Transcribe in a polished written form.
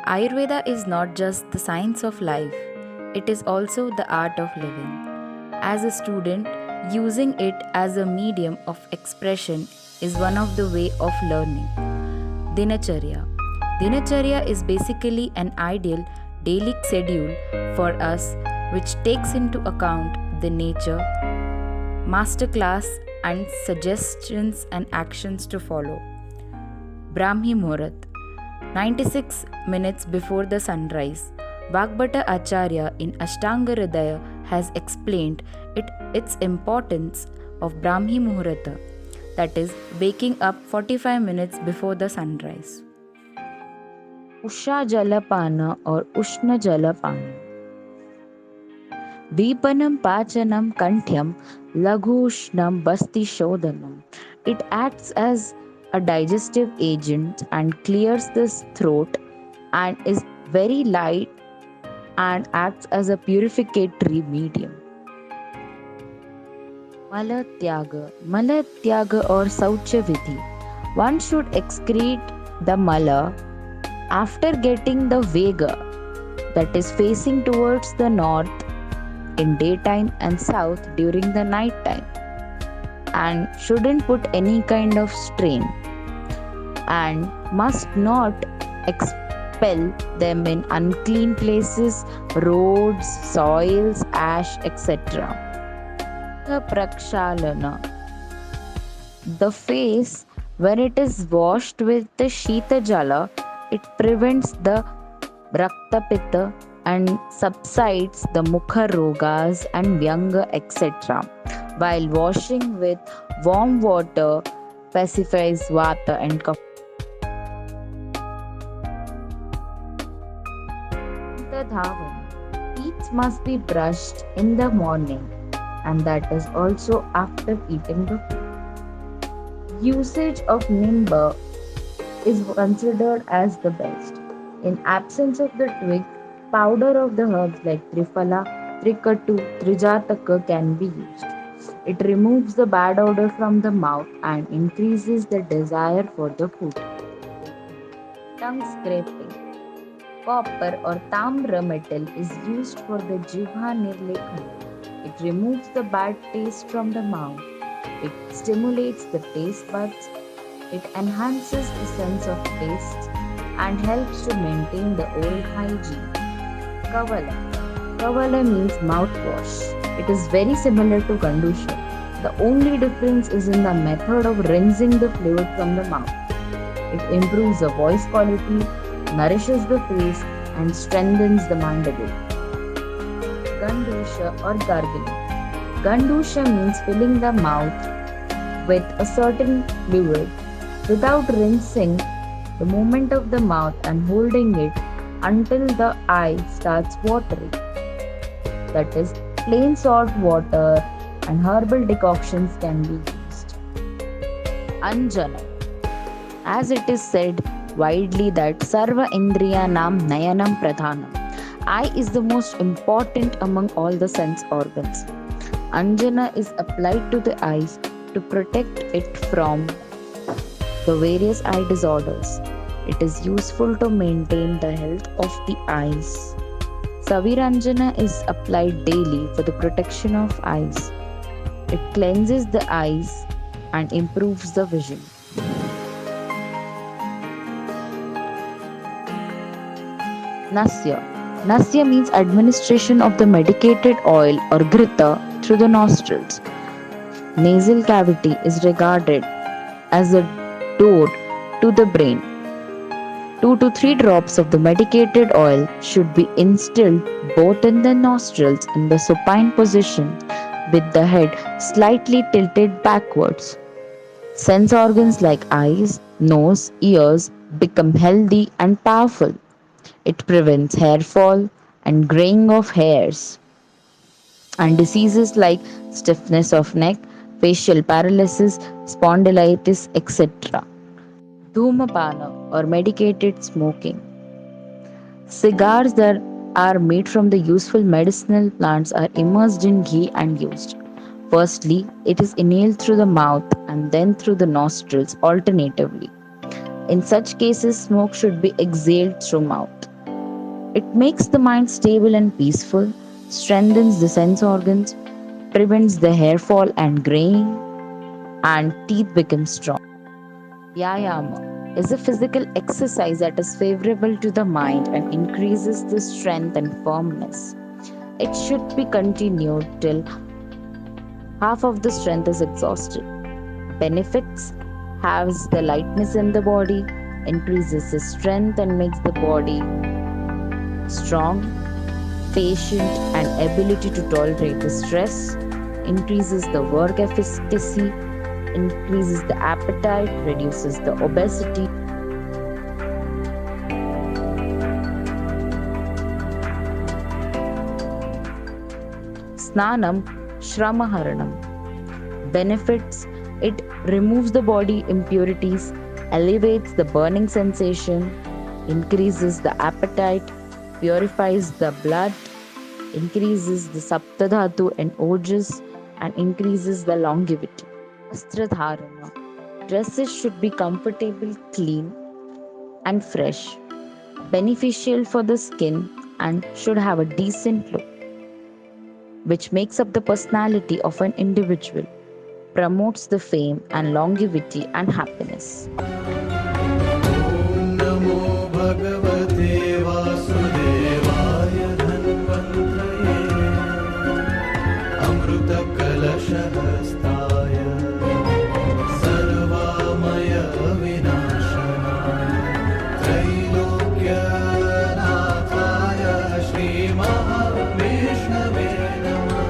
Ayurveda is not just the science of life, it is also the art of living. As a student, using it as a medium of expression is one of the way of learning. Dinacharya. Dinacharya is basically an ideal daily schedule for us which takes into account the nature, masterclass and suggestions and actions to follow. Brahmi Muhurat. 96 minutes before the sunrise. Vagbhata Acharya in Ashtanga Hridaya has explained its importance of Brahmi Muhurata, that is, waking up 45 minutes before the sunrise. Usha Jalapana or Ushna Jalapana. Deepanam Pachanam Kantyam Lagushnam Basti Shodhanam. It acts as a digestive agent and clears the throat and is very light and acts as a purificatory medium. Mala Tyaga or Saucha Vidhi. One should excrete the mala after getting the Vega, that is facing towards the north in daytime and south during the night time, and shouldn't put any kind of strain and must not expel them in unclean places, roads, soils, ash, etc. The Prakshalana. The face, when it is washed with the Shita Jala, it prevents the Rakta and subsides the Mukha Rogas and Vyanga, etc. While washing with warm water pacifies Vata and Kapha. Dhavan. Teeth must be brushed in the morning, and that is also after eating the food. Usage of Nimba is considered as the best. In absence of the twig, powder of the herbs like Triphala, Trikatu, Trijataka can be used. It removes the bad odor from the mouth and increases the desire for the food. Tongue scraping. Copper or Tamra metal is used for the Jivha Nirlekhana. It removes the bad taste from the mouth. It stimulates the taste buds. It enhances the sense of taste and helps to maintain the oral hygiene. Kavala. Kavala means mouthwash. It is very similar to Gandusha. The only difference is in the method of rinsing the fluid from the mouth. It improves the voice quality, nourishes the face, and strengthens the mandible. Gandusha or gargling. Gandusha means filling the mouth with a certain fluid without rinsing the movement of the mouth and holding it until the eye starts watering. That is, plain salt water and herbal decoctions can be used. Anjana. As it is said widely that Sarva Indriyanam Nayanam Pradhanam. Eye is the most important among all the sense organs. Anjana is applied to the eyes to protect it from the various eye disorders. It is useful to maintain the health of the eyes. Saviranjana is applied daily for the protection of eyes. It cleanses the eyes and improves the vision. Nasya. Nasya means administration of the medicated oil or grita through the nostrils. Nasal cavity is regarded as a door to the brain. 2 to 3 drops of the medicated oil should be instilled both in the nostrils in the supine position with the head slightly tilted backwards. Sense organs like eyes, nose, ears become healthy and powerful. It prevents hair fall and graying of hairs and diseases like stiffness of neck, facial paralysis, spondylitis, etc. Dhumapana or medicated smoking. Cigars that are made from the useful medicinal plants are immersed in ghee and used. Firstly, it is inhaled through the mouth and then through the nostrils alternatively. In such cases, smoke should be exhaled through mouth It makes the mind stable and peaceful, strengthens the sense organs, prevents the hair fall and graying, and teeth become strong. Yayama is a physical exercise that is favorable to the mind and increases the strength and firmness. It should be continued till half of the strength is exhausted. Benefits: has the lightness in the body, increases the strength and makes the body strong, patient, and ability to tolerate the stress, increases the work efficacy, increases the appetite, reduces the obesity. Snanam Shramaharanam. Benefits: it removes the body impurities, elevates the burning sensation, increases the appetite, purifies the blood, increases the Saptadhatu and Ojas, and increases the longevity. Vastradharana. Dresses should be comfortable, clean, and fresh, beneficial for the skin, and should have a decent look, which makes up the personality of an individual, promotes the fame and longevity and happiness. नमो भगवते वासुदेवाय धन्वन्त्रये अमृतकलशहस्ताय सर्वामय विनाशनाय त्रैलोक्यनाथाय श्रीमहाविष्णवे नमः।